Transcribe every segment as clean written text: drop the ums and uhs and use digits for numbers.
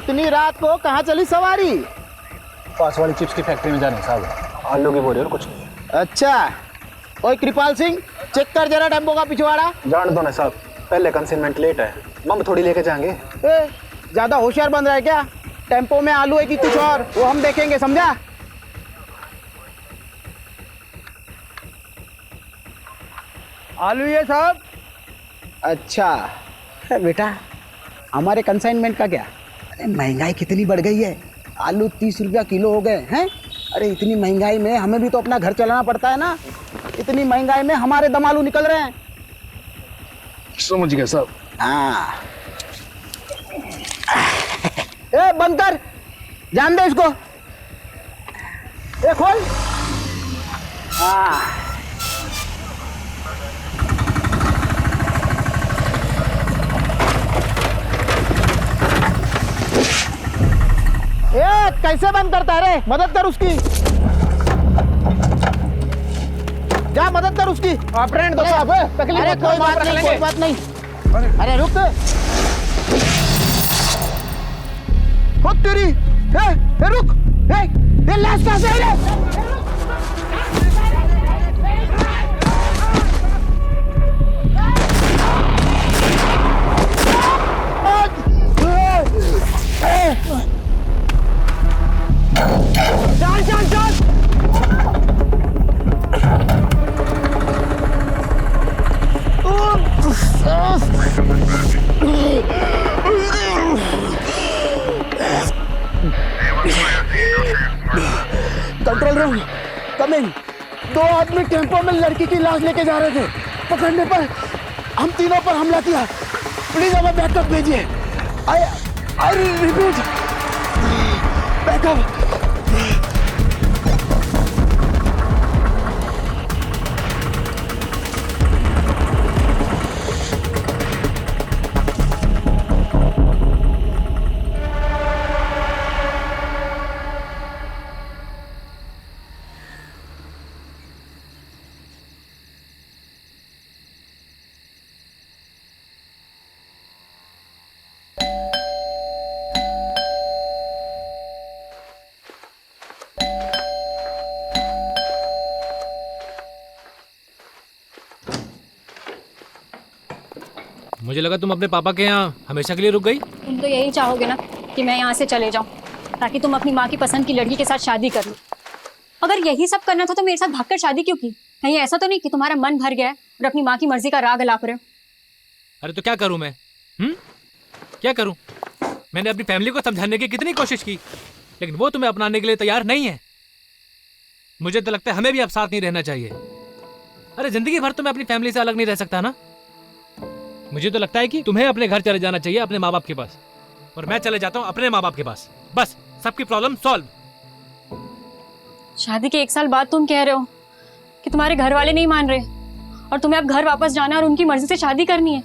इतनी रात को कहाँ चली सवारी? पास वाली चिप्स की फैक्ट्री में जाने साहब, आलू की बोरी और कुछ नहीं। अच्छा, ओए कृपाल सिंह, चेक कर जरा टेम्पो का पिछवाड़ा। जान दो ना साहब, पहले कंसाइनमेंट लेट है, मम थोड़ी लेके जाएंगे। ज्यादा होशियार बन रहा है क्या? टेम्पो में आलू है कि कुछ और, वो हम देखेंगे, समझा? आलू ये साहब। अच्छा बेटा, हमारे कंसाइनमेंट का क्या? अरे महंगाई कितनी बढ़ गई है, आलू 30 रुपया किलो हो गए हैं। अरे इतनी महंगाई में हमें भी तो अपना घर चलाना पड़ता है ना। इतनी महंगाई में हमारे दम आलू निकल रहे हैं। समझ गया साहब। हाँ ए बंद कर, जान दे इसको। ए खोल। हाँ ए कैसे बंद करता है रे? मदद कर उसकी, जा मदद कर उसकी। आप रहने दो साहब, तकलीफ अरे मत करो, कोई बात रख नहीं, लेंगे। कोई बात नहीं। अरे रुक, खुद तेरी। ए रुक, ए लाश कहाँ से आई रे? चल चल चल। Control room coming. 2 आदमी टेम्पो में लड़की की लाश लेके जा रहे थे। पकड़ने पर हम तीनों पर हमला किया। प्लीज हमें बैकअप भेजिए। I repeat, backup. मुझे लगा तुम अपने पापा के यहाँ हमेशा के लिए रुक गई। तुम तो यही चाहोगे ना कि मैं यहाँ से चले जाऊँ, ताकि तुम अपनी माँ की पसंद की लड़की के साथ शादी कर लो। अगर यही सब करना था तो मेरे साथ भागकर शादी क्यों की? कहीं ऐसा तो नहीं कि तुम्हारा मन भर गया है और अपनी माँ की मर्जी का राग अलाप रहे हो? अरे तो क्या करूँ मैं? क्या करूँ? मैंने अपनी फैमिली को समझाने की कितनी कोशिश की, लेकिन वो तुम्हें अपनाने के लिए तैयार नहीं है। मुझे तो लगता है हमें भी अब साथ नहीं रहना चाहिए। अरे जिंदगी भर तो मैं अपनी फैमिली से अलग नहीं रह सकता ना। मुझे तो लगता है कि तुम्हें अपने घर चले जाना चाहिए, अपने माँ बाप के पास, और मैं चले जाता हूँ अपने माँ बाप के पास। बस सबकी प्रॉब्लम सॉल्व। शादी के 1 साल बाद तुम कह रहे हो कि तुम्हारे घर वाले नहीं मान रहे और तुम्हें अब घर वापस जाना है और उनकी मर्जी से शादी करनी है।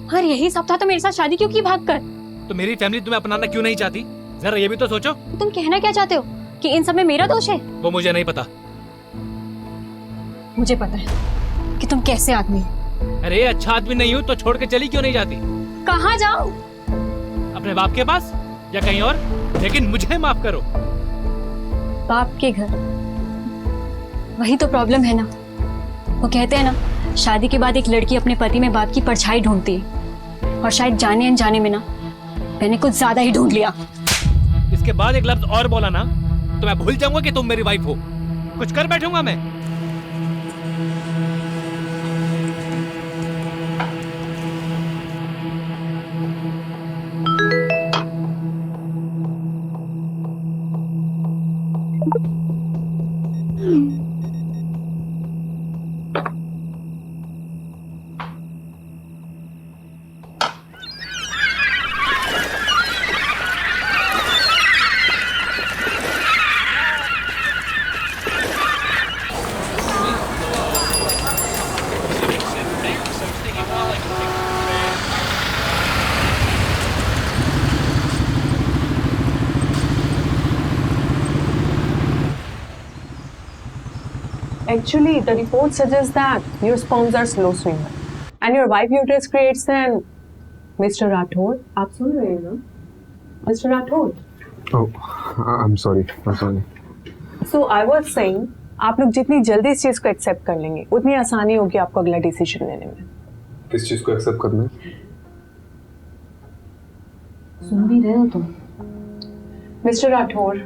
अगर यही सब था तो मेरे साथ शादी क्यों की भागकर? तो मेरी फैमिली तुम्हें अपनाना क्यों नहीं चाहती? जरा ये भी तो सोचो। तो तुम कहना क्या चाहते हो कि इन सब में मेरा दोष है? वो मुझे नहीं पता। मुझे पता है कि तुम कैसे आदमी हो। अरे अच्छा आदमी नहीं हूँ तो छोड़ के चली क्यों नहीं जाती? कहाँ जाऊं? अपने बाप के पास या कहीं और, लेकिन मुझे माफ करो। बाप के घर, वही तो प्रॉब्लम है ना। वो कहते हैं ना, शादी के बाद एक लड़की अपने पति में बाप की परछाई ढूंढती है, और शायद जाने अनजाने में ना मैंने कुछ ज्यादा ही ढूंढ लिया। इसके बाद एक लफ्ज और बोला ना तो मैं भूल जाऊंगा कि तुम मेरी वाइफ हो। कुछ कर बैठूंगा मैं। Actually, the report suggests that your sperms are slow swimmer and your wife uterus creates an Mr. Rathod. आप सुन रहे हैं ना? Mr. Rathod. Oh, I'm sorry. So I was saying, आप लोग जितनी जल्दी इस चीज को एक्सेप्ट कर लेंगे उतनी आसानी होगी आपको अगला डिसीजन लेने में। किस चीज को एक्सेप्ट करना है? सुन भी रहे हो तुम? Mr. Rathod,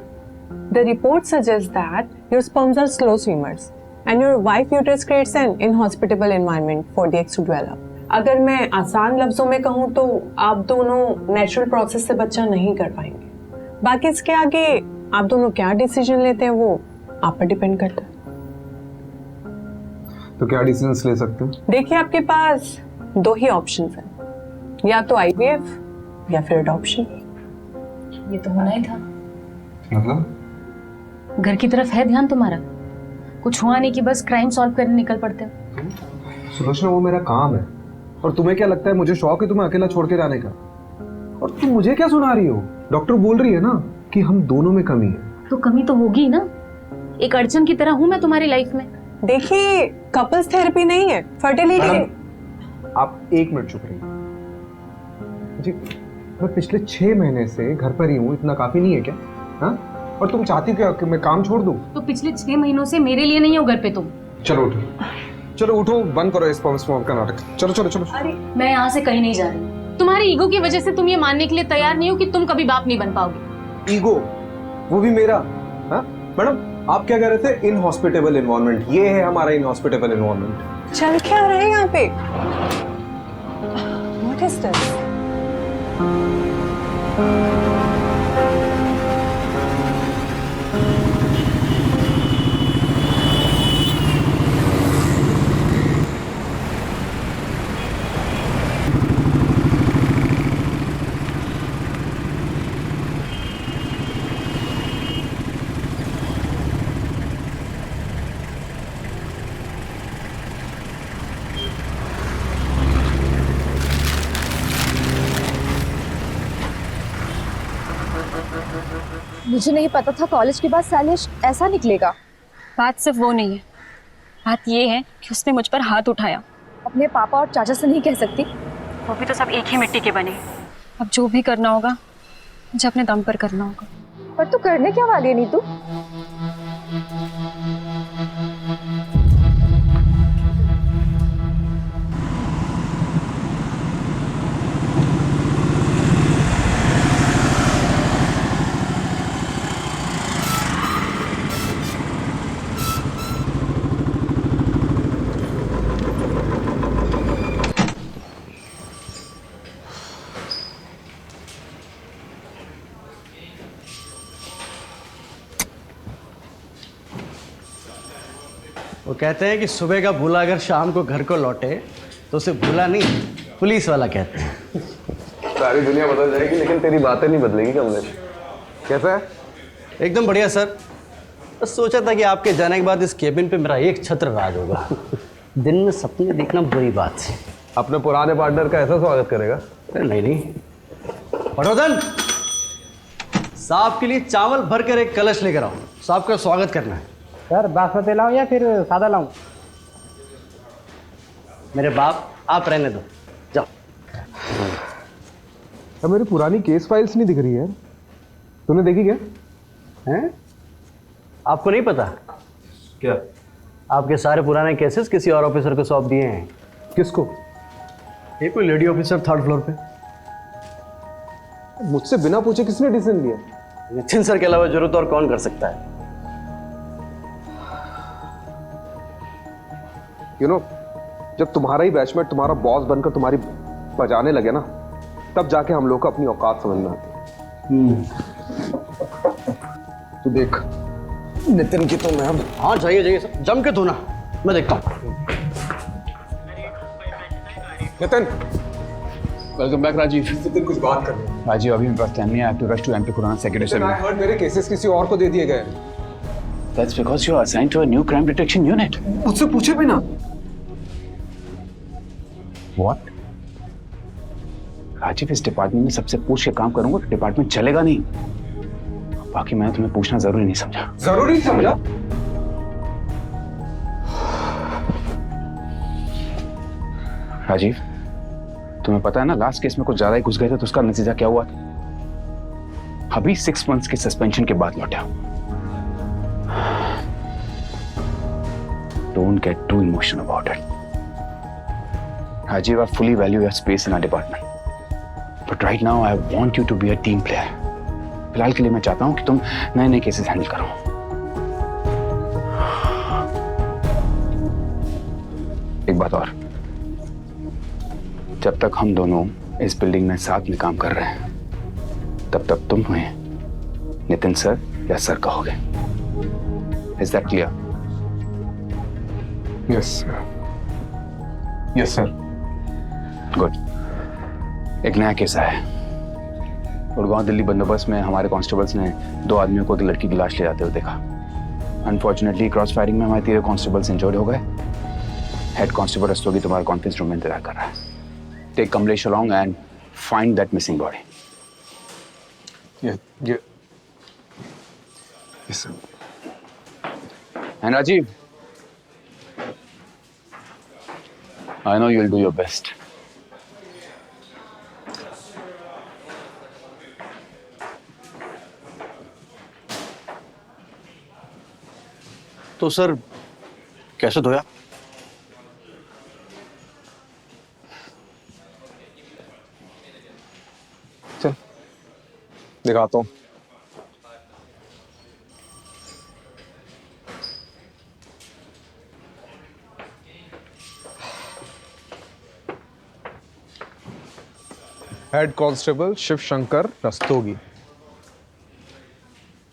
the report suggests that your sperms are slow swimmers and your wife uterus creates an inhospitable environment for the eggs to develop. अगर मैं आसान लफ्जों में कहूँ तो आप दोनों नेचुरल प्रोसेस से बच्चा नहीं कर पाएंगे। बाकी इसके आगे आप दोनों क्या डिसीजन लेते हैं वो आप पर डिपेंड करता है। तो क्या डिसीजंस ले सकते हैं? देखिए आपके पास दो ही ऑप्शंस हैं, या तो IVF या फिर अडॉप्शन। ये तो होना ही था। मतलब? घर की तरफ है ध्यान तुम्हारा? कुछ हुआ नहीं कि बस क्राइम सॉल्व करने निकल पड़ते हो। सुलोचना, वो मेरा काम है। और तुम्हें क्या लगता है मुझे शौक है तुम्हें अकेला छोड़ के जाने का? और तुम मुझे क्या सुना रही हो? डॉक्टर बोल रही है ना कि हम दोनों में कमी है। तो कमी तो होगी ना, एक अड़चन की तरह हूं मैं तुम्हारी लाइफ में। देखिए कपल्स थेरेपी नहीं है, फर्टिलिटी है। आप 1 मिनट चुप रहिए जी। मैं पिछले 6 महीने से घर पर ही हूँ, इतना काफी नहीं है क्या? हाँ? और तुम चाहती क्या कि मैं काम छोड़ दूं? तो पिछले 6 महीनों से मेरे लिए नहीं हो घर पे तुम। चलो उठो, चलो उठो, बंद करो इस स्पॉम का नाटक। चलो चलो चलो। अरे मैं यहाँ से कहीं नहीं जा रही। तुम्हारी ईगो की वजह से तुम ये मानने के लिए तैयार नहीं हो कि तुम कभी बाप नहीं बन पाओगे। ईगो? वो भी मेरा? हाँ मैडम, आप क्या कह रहे थे? Inhospitable environment. ये है हमारा इनहॉस्पिटेबल एनवायरनमेंट। चल क्या रहे हैं यहाँ पे? What is this? मुझे नहीं पता था कॉलेज के बाद शैलेश ऐसा निकलेगा। बात सिर्फ वो नहीं है, बात ये है कि उसने मुझ पर हाथ उठाया। अपने पापा और चाचा से नहीं कह सकती? वो भी तो सब एक ही मिट्टी के बने। अब जो भी करना होगा मुझे अपने दम पर करना होगा। पर तू करने क्या वाली है नीतू? वो कहते हैं कि सुबह का भूला अगर शाम को घर को लौटे तो उसे भूला नहीं, पुलिस वाला कहते हैं। सारी दुनिया बदल जाएगी लेकिन तेरी बातें नहीं बदलेगी कमलेश। कैसा है? एकदम बढ़िया सर। बस सोचा था कि आपके जाने के बाद इस केबिन पे मेरा एक छत्र राज होगा। दिन में सपने देखना बुरी बात है। अपने पुराने पार्टनर का ऐसा स्वागत करेगा? नहीं नहीं, पटोदन साहब के लिए चावल भर कर एक कलश लेकर आओ, साहब का स्वागत करना है। सर बासमती लाऊं या फिर सादा लाऊं? मेरे बाप आप रहने दो, जाओ। अब मेरी पुरानी केस फाइल्स नहीं दिख रही है, तूने देखी क्या? हैं? आपको नहीं पता क्या? आपके सारे पुराने केसेस किसी और ऑफिसर को सौंप दिए हैं। किसको? ये कोई लेडी ऑफिसर 3rd फ्लोर पे। मुझसे बिना पूछे किसने डिसीजन लिया? नितिन सर के अलावा जरूरत और कौन कर सकता है? यू नो, जब तुम्हारा ही बैचमेट तुम्हारा बॉस बनकर तुम्हारी बजाने लगे ना, तब जाके हम लोग को अपनी औकात समझ में आती है। तू देख नितिन की तो मैं अब। हाँ जाइए जाइए सर, जम के धोना, मैं देखता हूँ। Nitin, welcome back Rajeev. नितिन कुछ बात कर रहे हैं। राजीव अभी मेरे पास टाइम नहीं है, to rush to MP Khurana secretary. I heard मेरे केसेस किसी और को दे दिए गए। That's because you are assigned to a new crime detection unit. मुझसे पूछे भी ना। What? राजीव, इस डिपार्टमेंट में सबसे पूछ के काम करूंगा तो डिपार्टमेंट चलेगा नहीं। बाकी मैंने तुम्हें पूछना जरूरी नहीं समझा। जरूरी नहीं समझा? राजीव, तुम्हें पता है ना लास्ट केस में कुछ ज्यादा ही घुस गए थे तो उसका नतीजा क्या हुआ था? अभी 6 months की सस्पेंशन के बाद लौटा। Don't get too emotional about it. Rajiv, I fully value your space in our department. But right now, I want you to be a team player. फिलहाल के लिए मैं चाहता हूं कि तुम नए-नए केसेस हैंडल करो। एक बात और, जब तक हम दोनों इस बिल्डिंग में साथ में काम कर रहे हैं, तब तक तुम हमें नितिन सर या सर कहोगे। Is that clear? Yes sir. Good. एक नया केस आया है। गुड़गांव दिल्ली बंदोबस्त में हमारे कांस्टेबल्स ने 2 आदमियों को एक लड़की की लाश ले जाते हुए देखा। अनफॉर्चुनेटली क्रॉस फायरिंग में हमारे 3 कांस्टेबल्स इंजर्ड हो गए। हेड कांस्टेबल रस्तोगी तुम्हारे कॉन्फ्रेंस रूम में इंतजार कर रहा है। Take Kamlesh along and find that missing body. Yes sir. And Rajiv, I know you'll do your best. तो सर कैसे धोया? चल दिखाता हूँ। Head constable Shiv Shankar Rastogi.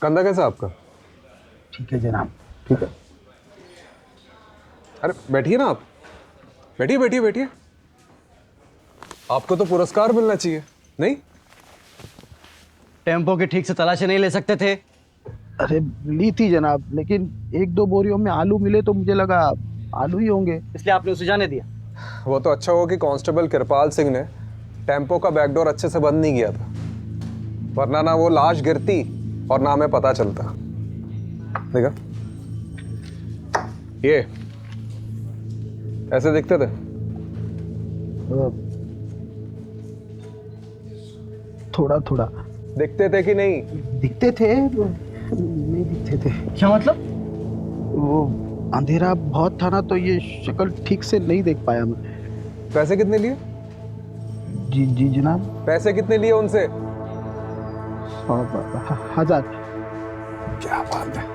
कंधा कैसा आपका? ठीक है जनाब। ठीक है। अरे बैठिए ना आप। बैठिए बैठिए बैठिए। आपको तो पुरस्कार मिलना चाहिए, नहीं? टेम्पो की ठीक से तलाशी नहीं ले सकते थे? अरे ली थी जनाब, लेकिन 1-2 बोरियों में आलू मिले तो मुझे लगा आलू ही होंगे, इसलिए आपने उसे जाने दिया। वो तो अच्छा हुआ कि कांस्टेबल कृपाल सिंह ने टेम्पो का बैकडोर अच्छे से बंद नहीं किया था, वरना ना वो लाश गिरती और ना हमें पता चलता। देखा, ये ऐसे दिखते थे। थोड़ा थोड़ा दिखते थे कि नहीं? दिखते थे, नहीं दिखते थे। क्या मतलब? वो अंधेरा बहुत था ना, तो ये शक्ल ठीक से नहीं देख पाया मैं। पैसे कितने लिए? जी जी जनाब। पैसे कितने लिए उनसे? 1000। क्या बात है।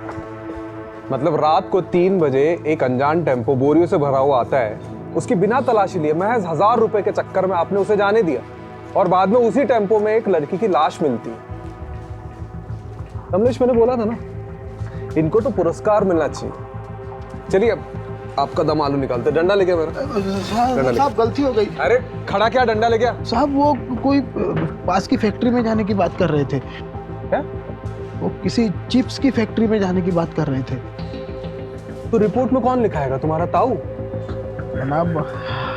मतलब रात को 3 बजे एक अनजान टेम्पो बोरियों से भरा हुआ आता है, उसकी बिना तलाशी लिए महज 1000 रुपए के चक्कर में आपने उसे जाने दिया, और बाद में उसी टेम्पो में एक लड़की की लाश मिलती है। कमलेश, मैंने बोला था ना, इनको तो पुरस्कार मिलना चाहिए। चलिए अब आपका दम आलू निकालते। डंडा लेके मेरा। साहब गलती हो गई। अरे खड़ा क्या, डंडा ले गया? साहब वो कोई पास की फैक्ट्री में जाने की बात कर रहे थे। क्या? वो किसी चिप्स की फैक्ट्री में जाने की बात कर रहे थे। तो रिपोर्ट में कौन लिखाएगा, तुम्हारा ताऊ? जनाब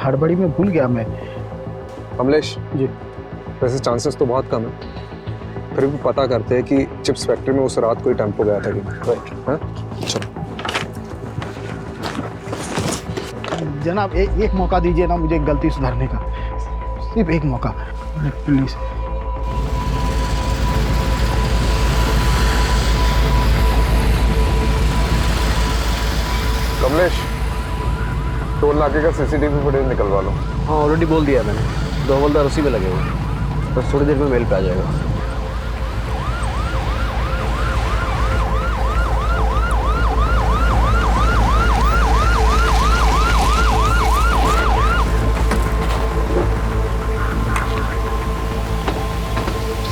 हड़बड़ी में भूल गया मैं। कमलेश जी। वैसे चांसेस तो बहुत कम है, फिर भी पता करते हैं कि चिप्स फैक्ट्री में उस रात कोई टेम्पो गया था कि नहीं। हाँ? चलो जनाब एक मौका दीजिए ना मुझे गलती सुधारने का, सिर्फ एक मौका प्लीज। कमलेश, टोल नाके का सीसीटीवी फुटेज निकलवा लो। हाँ ऑलरेडी बोल दिया मैंने, 2 हवलदार उसी में लगे हुए हैं, बस थोड़ी देर में मेल पे आ जाएगा।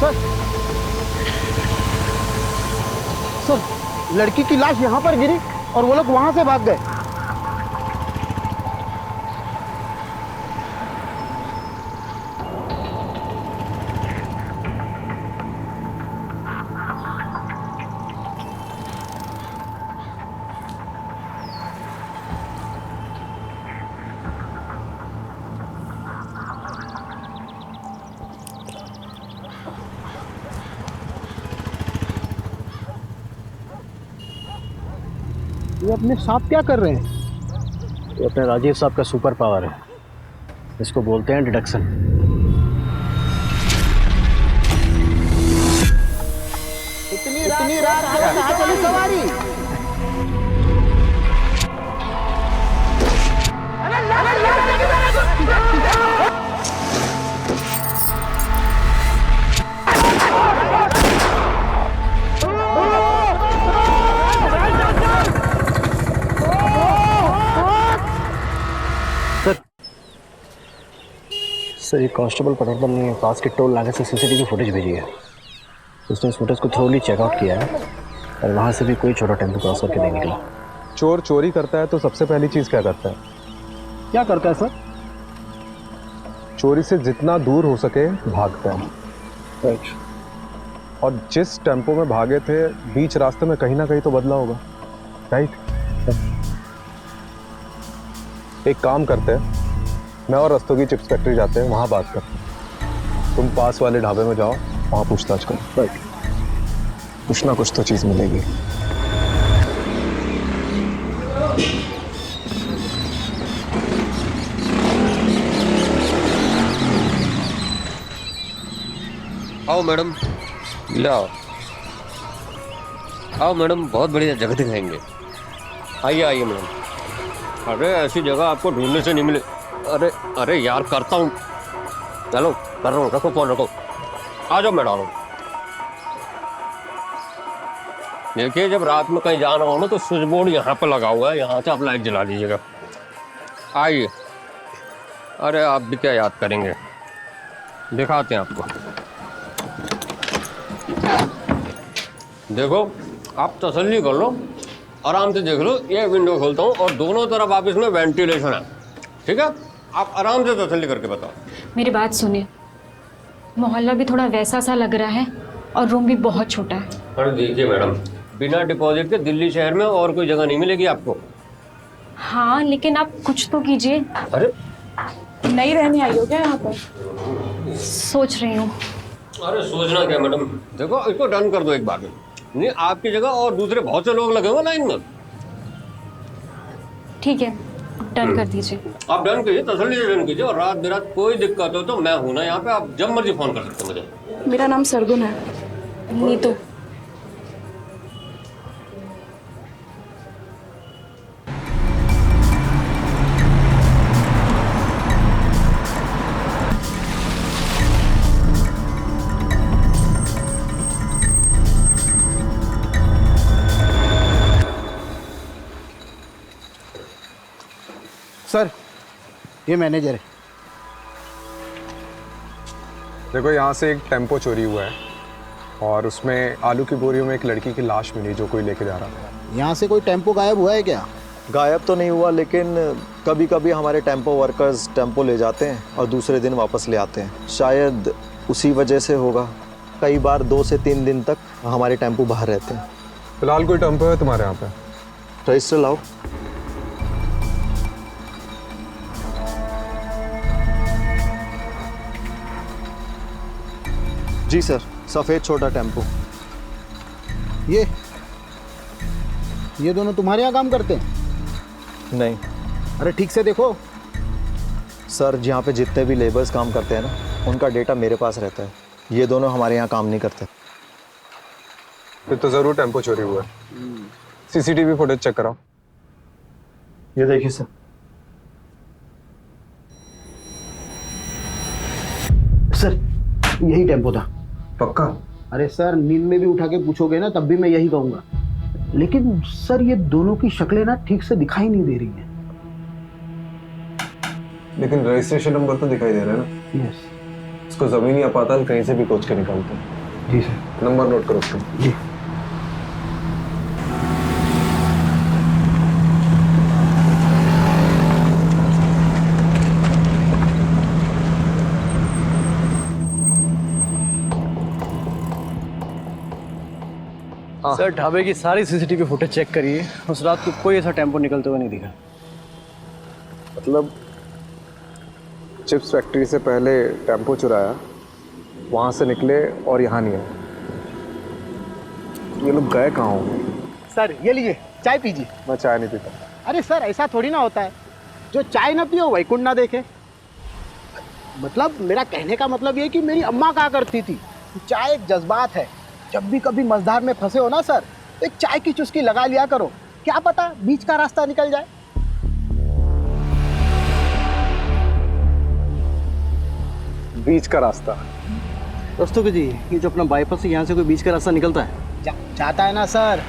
सर लड़की की लाश यहाँ पर गिरी और वो लोग वहां से भाग गए। ये अपने साथ क्या कर रहे हैं? ये अपने राजीव साहब का सुपर पावर है, इसको बोलते हैं डिडक्शन। इतनी रात को कहाँ चली सवारी? सर ये कांस्टेबल पटवर्धन ने पास के टोल नाके से सीसीटीवी फुटेज भेजी है। उसने इस फुटेज को थ्रोली चेकआउट किया है और वहाँ से भी कोई छोटा टेम्पो क्रॉस करके नहीं निकला। चोर चोरी करता है तो सबसे पहली चीज क्या करता है? क्या करता है सर? चोरी से जितना दूर हो सके भागता है। राइट। और जिस टेम्पो में भागे थे बीच रास्ते में कहीं ना कहीं तो बदला होगा, राइट? एक काम करते हैं, मैं और रस्तोगी चिप्स फैक्ट्री जाते हैं, वहाँ बात करते हैं। तुम पास वाले ढाबे में जाओ, वहाँ पूछताछ करो। राइट। कुछ ना कुछ तो चीज़ मिलेगी। आओ मैडम, ले आओ। आओ मैडम, बहुत बढ़िया जगह दिखाएंगे। आइए आइए मैडम। अरे ऐसी जगह आपको ढूंढने से नहीं मिले। अरे अरे यार, करता हूँ, चलो कर रहा हूँ, रखो फोन रखो। आ जाओ मैडम। देखिए, जब रात में कहीं जाना हो ना तो स्विच बोर्ड यहाँ पर लगा हुआ है, यहाँ से आप लाइट जला लीजिएगा। आइए। अरे आप भी क्या याद करेंगे, दिखाते हैं आपको। देखो, आप तसल्ली कर लो, आराम से देख लो। ये विंडो खोलता हूँ और दोनों तरफ आप इसमें वेंटिलेशन है, ठीक है? आप आराम से तसल्ली करके बताओ। मेरी बात सुनिए, मोहल्ला भी थोड़ा वैसा सा लग रहा है और रूम भी बहुत छोटा है। अरे देखिए मैडम, बिना डिपॉजिट के दिल्ली शहर में और कोई जगह नहीं मिलेगी आपको। हाँ, लेकिन आप कुछ तो कीजिए। अरे नहीं रहने आई हो क्या यहाँ पर? सोच रही हूँ। अरे सोचना क्या मैडम, देखो इसको डन कर दो एक बार में। नहीं, आपकी जगह और दूसरे बहुत से लोग लगे हुए लाइन में। ठीक है, डन कर दीजिए। आप डन कीजिए, तसल्ली से डन कीजिए। और रात बिरात कोई दिक्कत हो तो मैं हूं ना यहाँ पे, आप जब मर्जी फोन कर सकते हो मुझे। मेरा नाम सरगुन है। नीतू। सर, ये मैनेजर है। देखो, यहाँ से एक टेम्पो चोरी हुआ है और उसमें आलू की बोरियों में एक लड़की की लाश मिली जो कोई लेके जा रहा था। यहाँ से कोई टेम्पो गायब हुआ है क्या? गायब तो नहीं हुआ, लेकिन कभी कभी हमारे टेम्पो वर्कर्स टेम्पो ले जाते हैं और दूसरे दिन वापस ले आते हैं। शायद उसी वजह से होगा। कई बार 2 से 3 दिन तक हमारे टेम्पो बाहर रहते हैं। फिलहाल कोई टेम्पो है तुम्हारे यहाँ पे? रजिस्टर लाओ। जी सर, सफ़ेद छोटा टेम्पो। ये दोनों तुम्हारे यहाँ काम करते हैं? नहीं अरे ठीक से देखो। सर, जहाँ पे जितने भी लेबर्स काम करते हैं ना, उनका डेटा मेरे पास रहता है। ये दोनों हमारे यहाँ काम नहीं करते। फिर तो ज़रूर टेम्पो चोरी हुआ है। सीसीटीवी फुटेज चेक कराओ। ये देखिए सर। सर, यही टेम्पो था। पक्का? अरे सर, नींद में भी उठा के पूछोगे ना तब भी मैं यही कहूँगा। लेकिन सर, ये दोनों की शक्लें ना ठीक से दिखाई नहीं दे रही हैं। लेकिन रजिस्ट्रेशन नंबर तो दिखाई दे रहा है ना? यस। इसको ज़मीनी आपातन कहीं से भी खोज के निकालते हैं। जी सर। नंबर नोट करो उसका। जी। सर, ढाबे की सारी सीसीटीवी फुटेज चेक करिए। उस रात को कोई ऐसा टेम्पो निकलते हुए नहीं दिखा। मतलब चिप्स फैक्ट्री से पहले टेम्पो चुराया, वहाँ से निकले और यहाँ नहीं आए। ये लोग गए कहाँ होंगे? सर, ये लीजिए, चाय पीजिए। मैं चाय नहीं पीता। अरे सर, ऐसा थोड़ी ना होता है। जो चाय ना पियो वैकुंठ ना देखे। मतलब मेरा कहने का मतलब ये है कि मेरी अम्मा कहा करती थी, चाय एक जज्बात है। जब भी कभी मझधार में फंसे हो ना सर, तो एक चाय की चुस्की लगा लिया करो, क्या पता बीच का रास्ता निकल जाए। बीच का रास्ता? रस्तों के जी, ये जो अपना बाईपास है, यहाँ से कोई बीच का रास्ता निकलता है? चाहता है ना सर,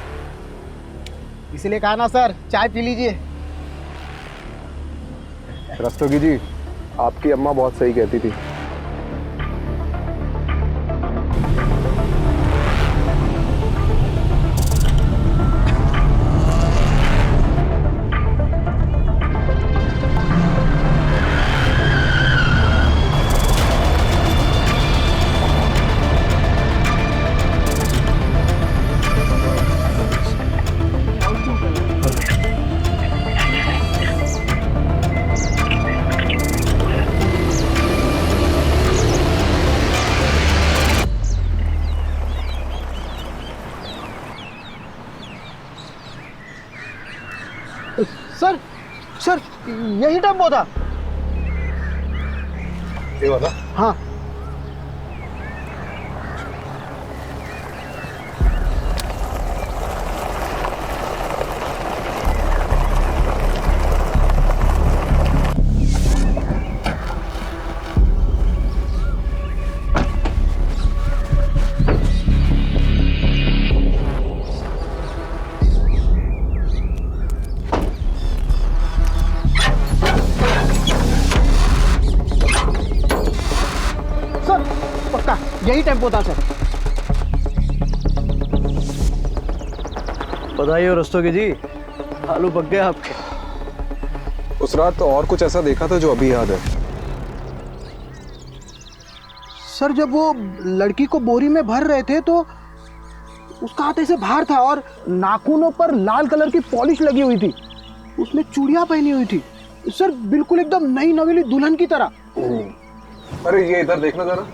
इसलिए कहा ना सर, चाय पी लीजिए। रस्तोगी जी, आपकी अम्मा बहुत सही कहती थी। सर सर, यही टेम्पो था। ये वाला? हाँ। यही टेम्पो था सर। बधाई हो रस्तोगी जी, आलू पक गए आपके। उस रात तो और कुछ ऐसा देखा था जो अभी याद है? सर जब वो लड़की को बोरी में भर रहे थे तो उसका हाथ ऐसे बाहर था और नाखूनों पर लाल कलर की पॉलिश लगी हुई थी, उसने चूड़ियां पहनी हुई थी सर, बिल्कुल एकदम नई नवेली दुल्हन की तरह। अरे ये इधर देखना जरा,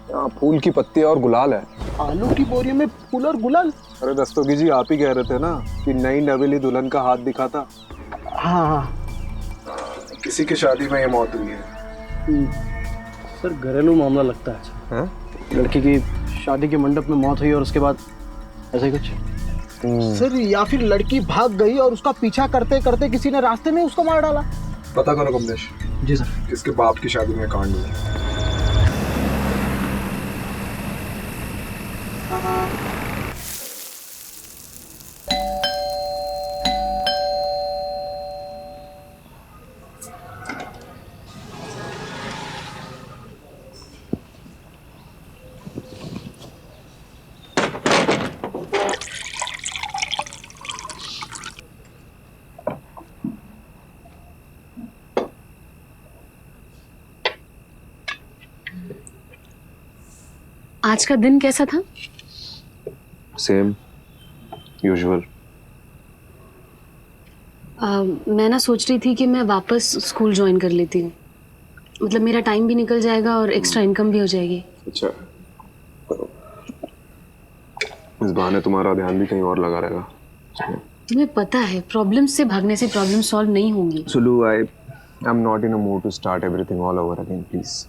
यहाँ फूल की पत्ती और गुलाल है। आलू की बोरी में फूल और गुलाल? अरे दस्तोगी जी, आप ही कह रहे थे ना कि नई नवेली दुल्हन का हाथ दिखा था। हाँ, किसी की शादी में ये मौत हुई है। सर घरेलू मामला लगता है। लड़की की शादी के मंडप में मौत हुई और उसके बाद ऐसे कुछ। सर या फिर लड़की भाग गई और उसका पीछा करते करते किसी ने रास्ते में उसको मार डाला। पता करो कमलेश। जी सर। किसके बाप की शादी में कांड हुआ? आज का दिन कैसा था? Same usual. मैं ना सोच रही थी कि मैं वापस स्कूल ज्वाइन कर लेती हूँ, मतलब मेरा टाइम भी निकल जाएगा और एक्स्ट्रा इनकम भी हो जाएगी। अच्छा, इस बहाने तुम्हारा ध्यान भी कहीं और लगा रहेगा। तुम्हें पता है प्रॉब्लम से भागने से प्रॉब्लम सॉल्व नहीं होंगी। Sulu, I am not in a mood to start everything all over again, please.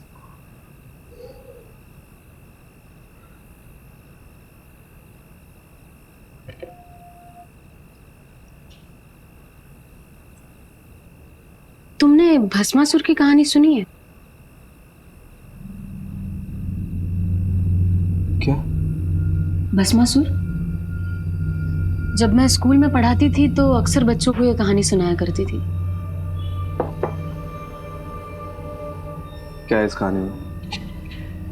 तुमने भस्मासुर की कहानी सुनी है? क्या? भस्मासुर? जब मैं स्कूल में पढ़ाती थी तो अक्सर बच्चों को ये कहानी सुनाया करती थी। क्या है इस कहानी में?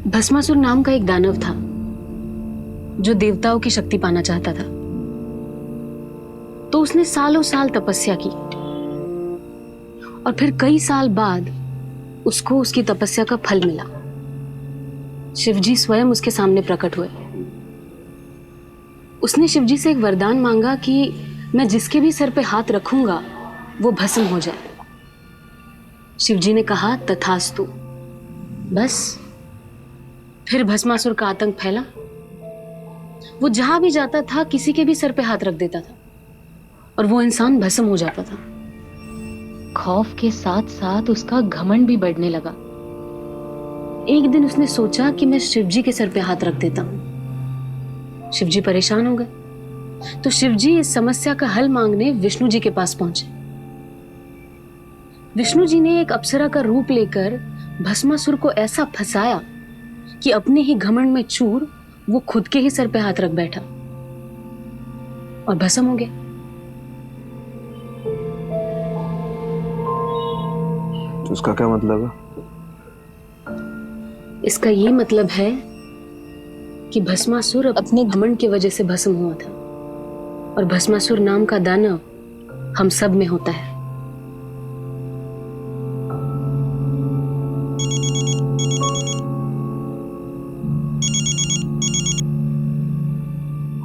भस्मासुर नाम का एक दानव था जो देवताओं की शक्ति पाना चाहता था, तो उसने सालों साल तपस्या की और फिर कई साल बाद उसको उसकी तपस्या का फल मिला। शिवजी स्वयं उसके सामने प्रकट हुए। उसने शिवजी से एक वरदान मांगा कि मैं जिसके भी सर पे हाथ रखूंगा वो भस्म हो जाए। शिवजी ने कहा तथास्तु। बस फिर भस्मासुर का आतंक फैला। वो जहां भी जाता था किसी के भी सर पे हाथ रख देता था और वो इंसान भस्म हो जाता था। खौफ के साथ साथ उसका घमंड भी बढ़ने लगा। एक दिन उसने सोचा कि मैं शिवजी के सर पे हाथ रख देता हूं। शिवजी परेशान हो गए तो शिवजी इस समस्या का हल मांगने विष्णु जी के पास पहुंचे। विष्णु जी ने एक अप्सरा का रूप लेकर भस्मासुर को ऐसा फंसाया कि अपने ही घमंड में चूर वो खुद के ही सर पे हाथ रख बैठा और भस्म हो गया। तो उसका क्या मतलब है? इसका ये मतलब है कि भस्मासुर अपने घमंड की वजह से भस्म हुआ था और भस्मासुर नाम का दानव हम सब में होता है।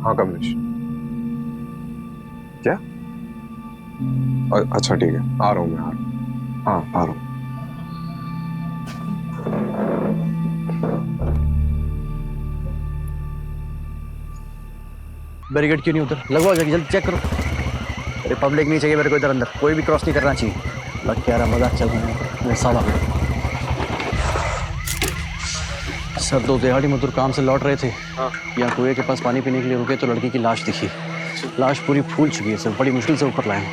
हाँ कमलेश, क्या? अच्छा ठीक है, आ रहा हूँ मैं, आ रहा हूँ। हाँ आ रहा हूँ। बैरिकेड क्यों नहीं उधर? लगवाओ जल्दी जल्दी, चेक करो। अरे पब्लिक नहीं चाहिए मेरे को इधर अंदर, कोई भी क्रॉस नहीं करना चाहिए। लग क्या रहा, मजाक चल रहा है मेरे साला। सर 2 दिहाड़ी मजदूर काम से लौट रहे थे, यहाँ कुएं के पास पानी पीने के लिए रुके तो लड़की की लाश दिखी। लाश पूरी फूल चुकी है सर, बड़ी मुश्किल से ऊपर लाए।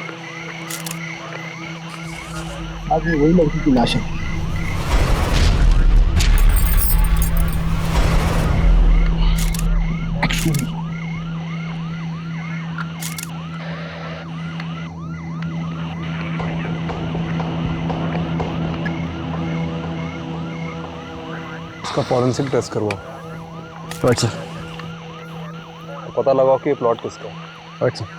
आज वही लड़की की लाश है। इसका फॉरेंसिक टेस्ट करवाओ। Right sir. पता लगाओ कि ये प्लॉट किसका है। Right sir.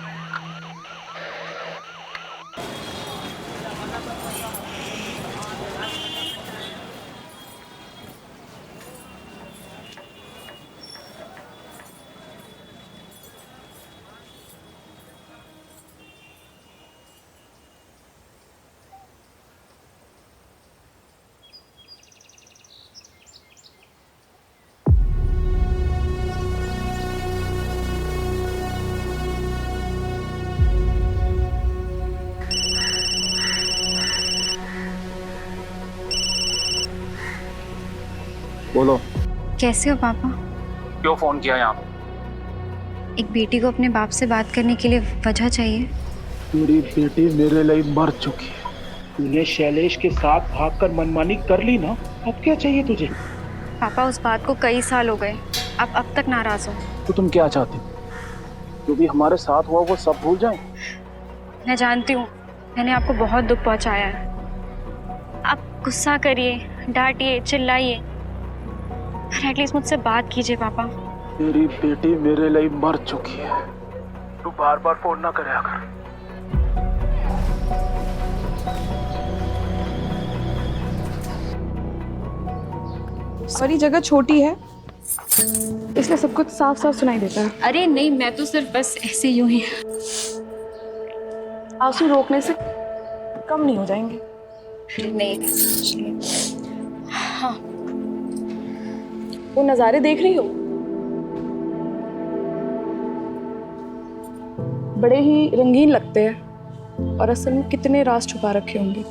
बोलो। कैसे हो पापा? क्यों फोन किया यहाँ? एक बेटी को अपने बाप से बात करने के लिए वजह चाहिए। मेरी बेटी मेरे लिए मर चुकी है। तूने शैलेश के साथ भागकर मनमानी कर ली ना, अब क्या चाहिए तुझे? पापा उस बात को कई साल हो गए, आप अब तक नाराज हो। तो तुम क्या चाहती हो? जो भी हमारे साथ हुआ वो सब भूल जाए? मैं जानती हूँ मैंने आपको बहुत दुख पहुँचाया है। आप गुस्सा करिए, डांटिए, चिल्लाइए, पर एटलीस्ट मुझसे बात कीजिए पापा। मेरी बेटी मेरे लिए मर चुकी है, तू बार बार फोन ना करे अगर। सॉरी, जगह छोटी है इसलिए सब कुछ साफ साफ सुनाई देता है। अरे नहीं, मैं तो सिर्फ बस ऐसे यूं ही। आंसू रोकने से कम नहीं हो जाएंगे। नहीं। हाँ, वो नज़ारे देख रही हो? बड़े ही रंगीन लगते हैं और असल में कितने राज छुपा रखे होंगे।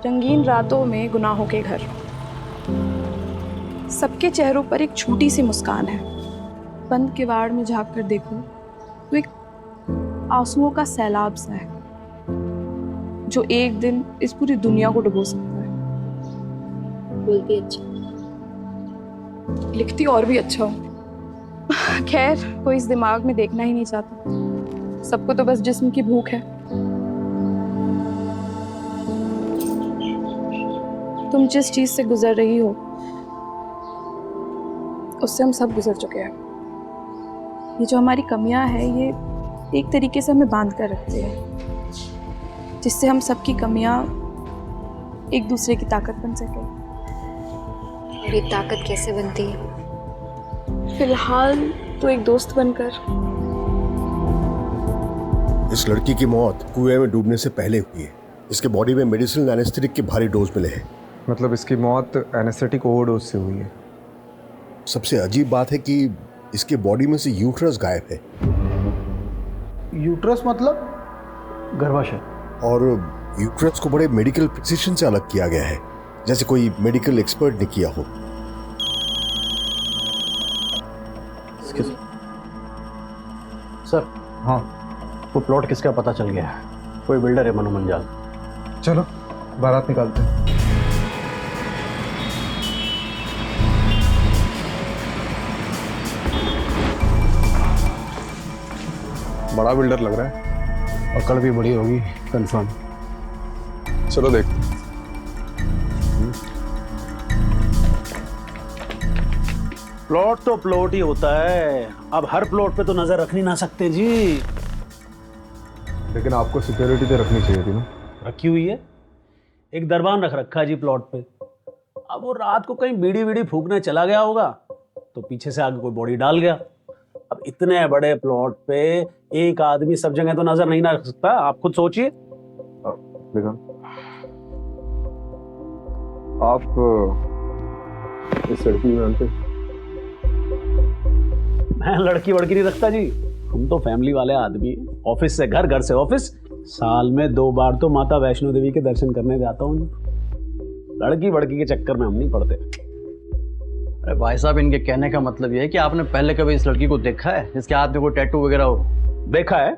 रंगीन रातों में गुनाहों के घर, सबके चेहरों पर एक छोटी सी मुस्कान है। बंद किवाड़ में झांक कर देखो तो एक आंसुओं का सैलाब सा है जो एक दिन इस पूरी दुनिया को डुबो सकता है। बोलती अच्छा, लिखती और भी अच्छा हो। खैर, कोई इस दिमाग में देखना ही नहीं चाहता, सबको तो बस जिस्म की भूख है। तुम जिस चीज से गुजर रही हो उससे हम सब गुजर चुके हैं। ये जो हमारी कमियां हैं ये एक तरीके से हमें बांध कर रखते हैं, जिससे हम सबकी कमियां एक दूसरे की ताकत बन सके। और ये ताकत कैसे बनती है? फिलहाल तो एक दोस्त बनकर। इस लड़की की मौत कुएं में डूबने से पहले हुई है। इसके बॉडी में मेडिसिनल एनेस्थेटिक के भारी डोज मिले हैं। मतलब इसकी मौत एनेस्थेटिक ओवरडोज से हुई है। सबसे अजीब बात है कि इसके बॉडी में से यूट्रस गायब है। यूट्रस मतलब? गर्भाशय। और यूट्रस को बड़े मेडिकल प्रिसिशन से अलग किया गया है, जैसे कोई मेडिकल एक्सपर्ट ने किया हो। सर, हाँ, वो प्लॉट किसका पता चल गया है। कोई बिल्डर है मनु मंजाल। चलो बारात निकालते हैं। बड़ा बिल्डर लग रहा है। अकड़ भी बड़ी होगी कंफर्म। चलो देखते हैं। प्लॉट तो प्लॉट ही होता है, अब हर प्लॉट पे तो नजर रख नहीं ना सकते जी। लेकिन आपको सिक्योरिटी तो रखनी चाहिए थी ना। रखी हुई है, एक दरबान रख रखा है जी प्लॉट पे। अब वो रात को कहीं बीड़ी बीड़ी फूकने चला गया होगा तो पीछे से आगे कोई बॉडी डाल गया। अब इतने बड़े प्लॉट पे एक आदमी सब जगह तो नजर नहीं ना रख सकता, आप खुद सोचिए। आप इस लड़की को जानते? मैं लड़की वड़की नहीं रखता जी, हम तो फैमिली वाले आदमी हैं। ऑफिस से घर, घर से ऑफिस, साल में 2 बार तो माता वैष्णो देवी के दर्शन करने जाता हूँ जी। लड़की वड़की के चक्कर में हम नहीं पड़ते। अरे भाई साहब, इनके कहने का मतलब ये है कि आपने पहले कभी इस लड़की को देखा है जिसके हाथ में कोई टैटू वगैरह हो? देखा है,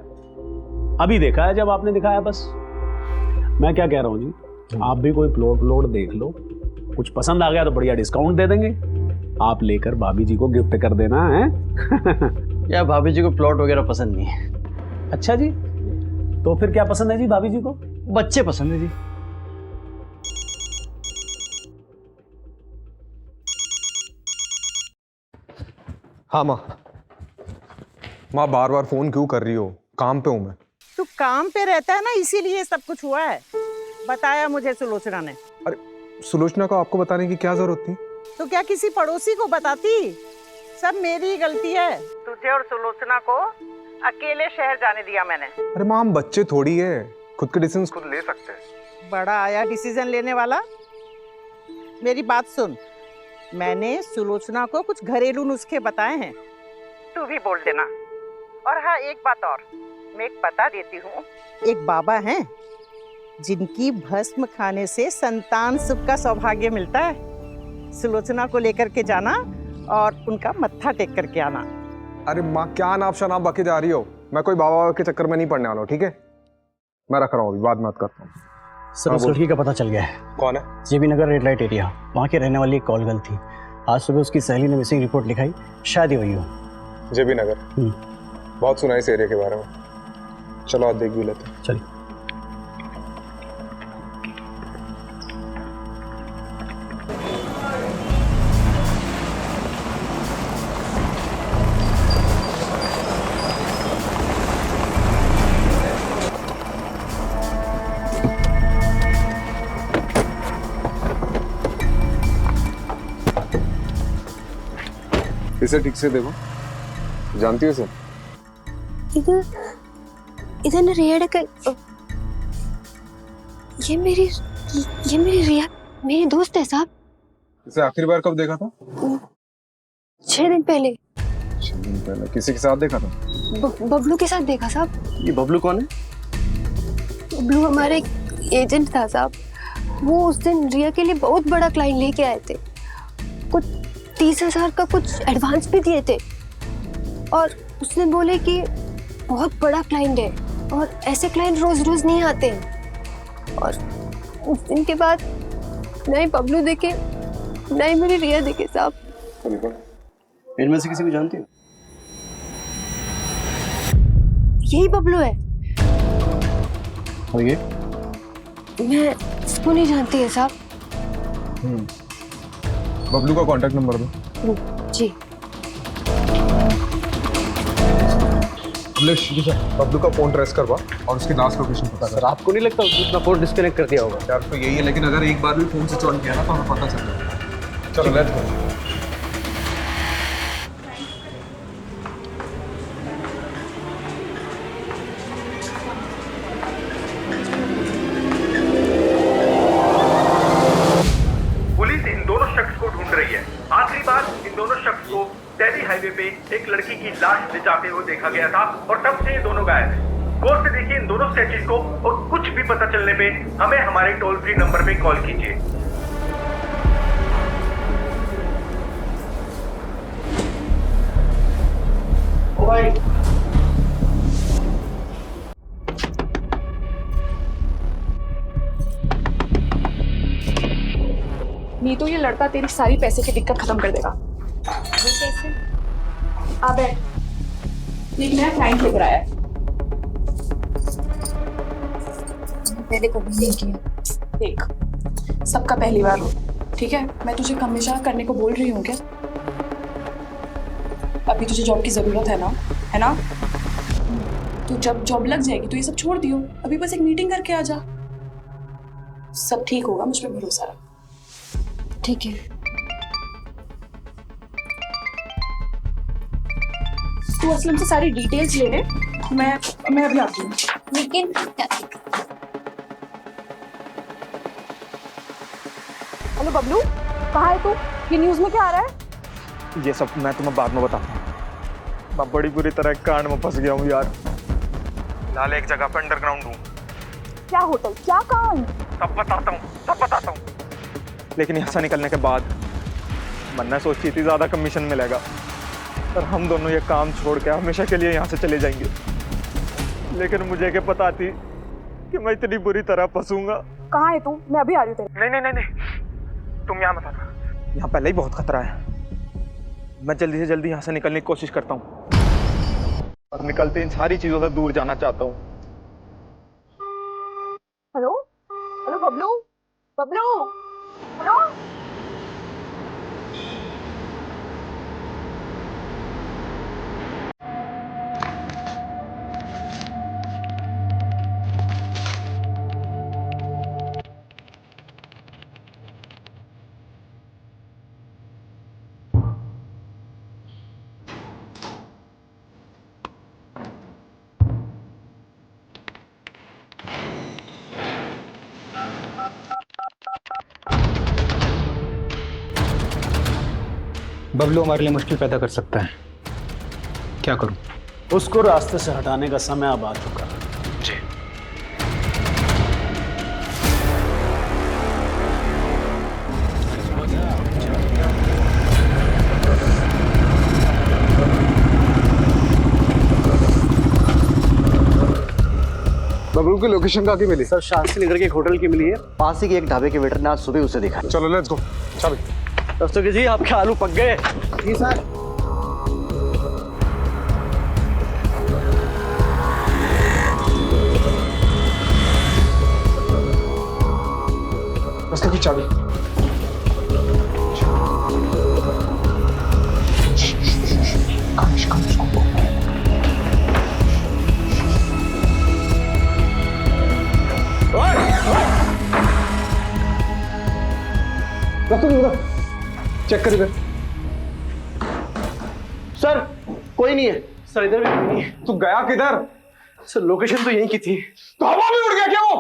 अभी देखा है जब आपने दिखाया बस। मैं क्या कह रहा हूँ जी, आप भी कोई प्लॉट देख लो, कुछ पसंद आ गया तो बढ़िया डिस्काउंट दे देंगे, आप लेकर भाभी जी को गिफ्ट कर देना है। या भाभी जी को प्लॉट वगैरह पसंद नहीं है। अच्छा जी, तो फिर क्या पसंद है जी भाभी जी को? बच्चे पसंद है जी। हाँ माँ बार बार फोन क्यों कर रही हो? काम पे हूँ मैं। तू काम पे रहता है ना, इसीलिए सब कुछ हुआ है। बताया मुझे सुलोचना ने। अरे सुलोचना को आपको बताने की क्या जरूरत थी? तो क्या किसी पड़ोसी को बताती? सब मेरी गलती है। तुझे और सुलोचना को अकेले शहर जाने दिया मैंने। अरे माँ, हम बच्चे थोड़ी है, खुद के डिसीजन खुद ले सकते हैं। बड़ा आया डिसीजन लेने वाला। मेरी बात सुन, मैंने सुलोचना को कुछ घरेलू नुस्खे बताए हैं, तू भी बोल देना। और हाँ, एक बात और मैं एक बता देती हूँ। एक बाबा हैं जिनकी भस्म खाने से संतान सुख का सौभाग्य मिलता है। सुलोचना को लेकर के जाना और उनका मत्था टेक करके आना। अरे माँ, क्या नाप शनाप बके जा रही हो? मैं कोई बाबा के चक्कर में नहीं पड़ने वाला हूँ, ठीक है? मैं रख रहा हूँ, अभी बाद में बात करता हूँ। सर, उस लड़की का पता चल गया है। कौन है? जेबी नगर रेड लाइट एरिया, वहाँ के रहने वाली एक कॉल गर्ल थी। आज सुबह उसकी सहेली ने मिसिंग रिपोर्ट लिखाई, शादी हुई हो। जेबी नगर? बहुत सुना इस एरिया के बारे में। चलो आज देख भी लेते हैं। चलिए। इसे ठीक से देखो, जानती हो इसे? इधर ना रिया का, ये मेरी रिया मेरी दोस्त है साहब। इसे आखिरी बार कब देखा था? 6 दिन पहले। 6 दिन पहले किसी के साथ देखा था? बबलू के साथ देखा साहब। ये बबलू कौन है? बबलू हमारे एक एजेंट था साहब। वो उस दिन रिया के लिए बहुत बड़ा क्लाइंट लेके आए थे, कुछ 30,000 का कुछ एडवांस भी दिए थे, और उसने बोले कि बहुत बड़ा क्लाइंट है और ऐसे क्लाइंट रोज रोज नहीं आते हैं। और उस दिन के बाद नहीं बबलू देखे, नहीं मेरी रिया देखे साहब। इनमें से किसी को जानती हो? यही बबलू है। और ये? मैं इसको नहीं जानती है साहब। बबलू का कांटेक्ट नंबर दो। जी। बबलू का फोन ट्रेस करवा और उसकी लास्ट लोकेशन पता कर। सर, आपको नहीं लगता उसने अपना फोन डिस्कनेक्ट कर दिया होगा? यार तो यही है, लेकिन अगर एक बार भी फोन स्विच ऑन किया ना तो हमें पता चल जाएगा। चलो लेट्स गो। पुलिस इन दोनों शख्स को ढूंढ रही है। आखिरी बार इन दोनों शख्स को दिल्ली हाईवे पे एक लड़की की लाश ले जाते हुए देखा गया था और तब से ये दोनों गायब हैं। गौर से देखिए इन दोनों स्टैचूज को और कुछ भी पता चलने पे हमें हमारे टोल फ्री नंबर पे कॉल कीजिए। ओ भाई, नहीं तो ये लड़का तेरी सारी पैसे की दिक्कत खत्म कर देगा। वो कैसे? आ बैठ, एक नया क्लाइंट लेकर आया है। पहले कभी नहीं किया। देख, सबका पहली बार हो, ठीक है? मैं तुझे हमेशा करने को बोल रही हूँ क्या? अभी तुझे जॉब की जरूरत है ना? तो जब जॉब लग जाएगी तो ये सब छोड़ दियो। अभी बस एक मीटिंग करके आ जा, सब ठीक होगा, मुझ पे भरोसा रख। ठीक है। तू असलम से सारी डिटेल्स ले ले, मैं अभी आती हूँ। लेकिन हेलो बबलू, कहाँ है तू? ये न्यूज़ में क्या आ रहा है? ये सब मैं तुम्हें बाद में बताता हूँ। मैं बड़ी बुरी तरह कांड में फंस गया हूँ यार। फिलहाल एक जगह पे अंडरग्राउंड हूँ। क्या होटल, क्या कांड? सब बताता हूँ। लेकिन यहाँ से निकलने के बाद मैंने सोची थी ज्यादा कमीशन मिलेगा, पर हम दोनों ये काम छोड़ के हमेशा के लिए यहाँ से चले जाएंगे। लेकिन मुझे क्या पता थी कि मैं इतनी बुरी तरह फंसूंगा। कहाँ है तू? मैं अभी आ रही हूँ तेरे। नहीं, तुम यहाँ मत आना। यहाँ पहले ही बहुत खतरा है। मैं जल्दी से जल्दी यहाँ से निकलने की कोशिश करता हूँ और निकलते इन सारी चीजों से दूर जाना चाहता हूँ। Hello Bablu, hello. बबलू हमारे लिए मुश्किल पैदा कर सकता है, क्या करूं? उसको रास्ते से हटाने का समय अब आ चुका है। जी। बबलू की लोकेशन कहाँ की मिली? सर शास्त्री नगर के एक होटल की मिली है, पास ही के एक ढाबे के वेटर ने आज सुबह उसे देखा। चलो लेट्स गो। चल दोस्तों जी, आपके आलू पक गए। जी सर। रास्ते की चाबी। चेक कर इधर। सर कोई नहीं है। सर इधर भी कोई नहीं है। तू गया किधर? सर लोकेशन तो यहीं की थी। तो हवा में उड़ गया क्या वो?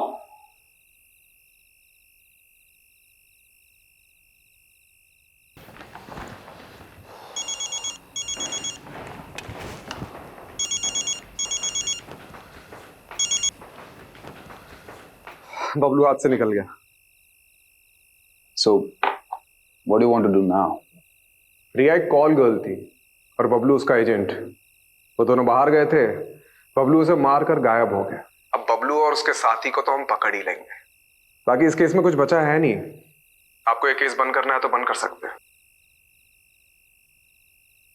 बबलू हाथ से निकल गया। So, what do you want to do now? रिया एक कॉल गर्ल थी और बबलू उसका एजेंट। वो दोनों बाहर गए थे, बबलू उसे मारकर गायब हो गया। अब बबलू और उसके साथी को तो हम पकड़ ही लेंगे। बाकी इस केस में कुछ बचा है नहीं। आपको ये केस बंद करना है तो बंद कर सकते हैं।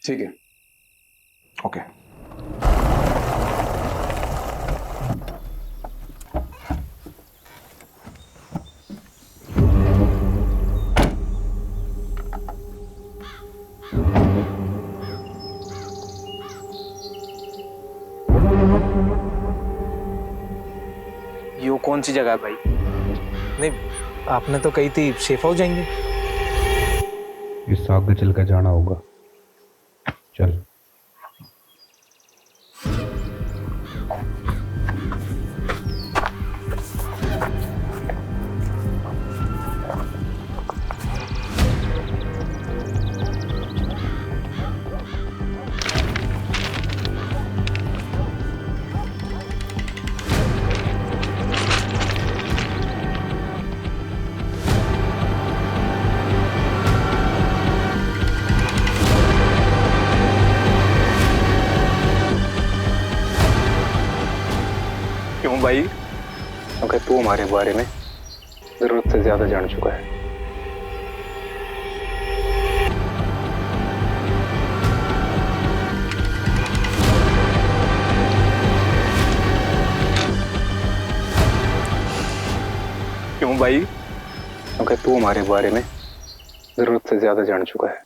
ठीक है। ओके। यो कौन सी जगह है भाई? नहीं, आपने तो कही थी सेफ हाउस जाएंगे। इस आगे चल कर जाना होगा। चल। भाई, अगर तू हमारे बारे में जरूरत से ज्यादा जान चुका है। क्यों भाई? अगर तू हमारे बारे में जरूरत से ज्यादा जान चुका है।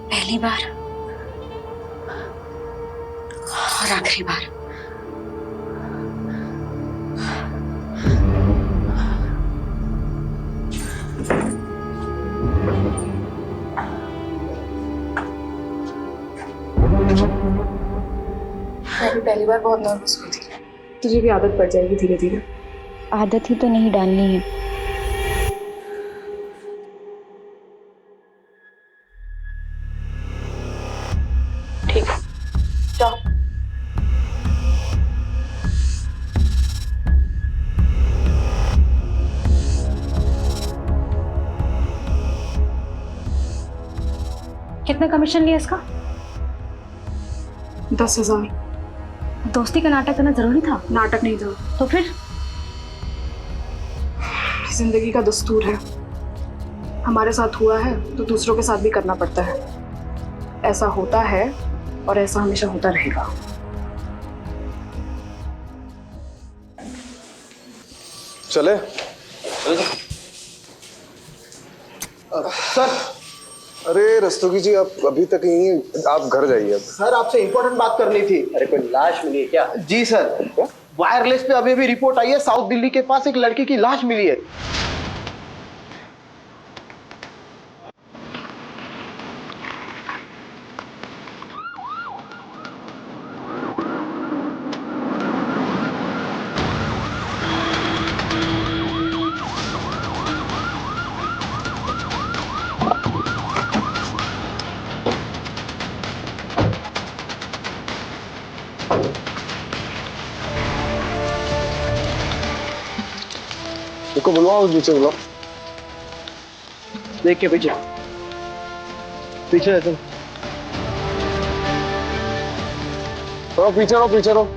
पहली बार और आखिरी बार। मैं भी पहली बार बहुत नर्वस हुई थी। तुझे भी आदत पड़ जाएगी धीरे धीरे। आदत ही तो नहीं डालनी है। ठीक है, जाओ। कितना कमीशन लिया इसका? 10,000। दोस्ती का नाटक करना जरूरी था? नाटक नहीं था। तो फिर? जिंदगी का दस्तूर है, हमारे साथ हुआ है तो दूसरों के साथ भी करना पड़ता है। ऐसा होता है और ऐसा हमेशा होता रहेगा। चले सर। अरे रस्तोगी जी, आप अभी तक यहीं हैं, आप घर जाइए अब। सर आपसे इंपॉर्टेंट बात करनी थी। अरे कोई लाश मिली है क्या? जी सर, वायरलेस पे अभी भी रिपोर्ट आई है, साउथ दिल्ली के पास एक लड़की की लाश मिली है। देखो, बुलवाओ, नीचे बुलाओ। देख के पीछे पीछे है तुम। रहो पीछे, रहो पीछे, रहो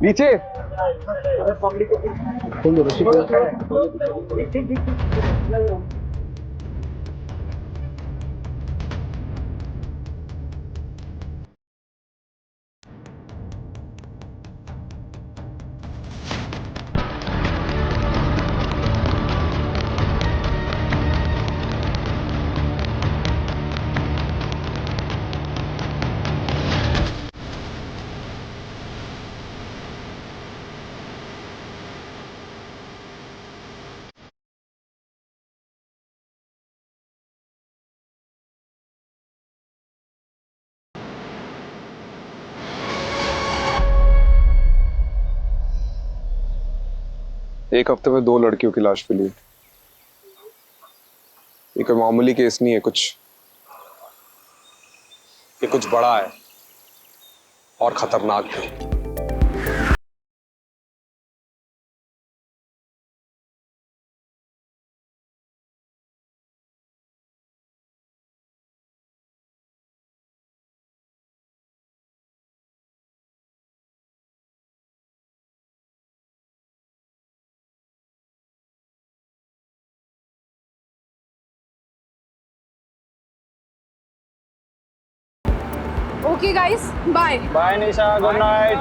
नीचे। एक हफ्ते में 2 लड़कियों की लाश मिली। ये कोई मामूली केस नहीं है, ये कुछ बड़ा है और खतरनाक भी। Okay guys, bye. Bye Nisha, good night.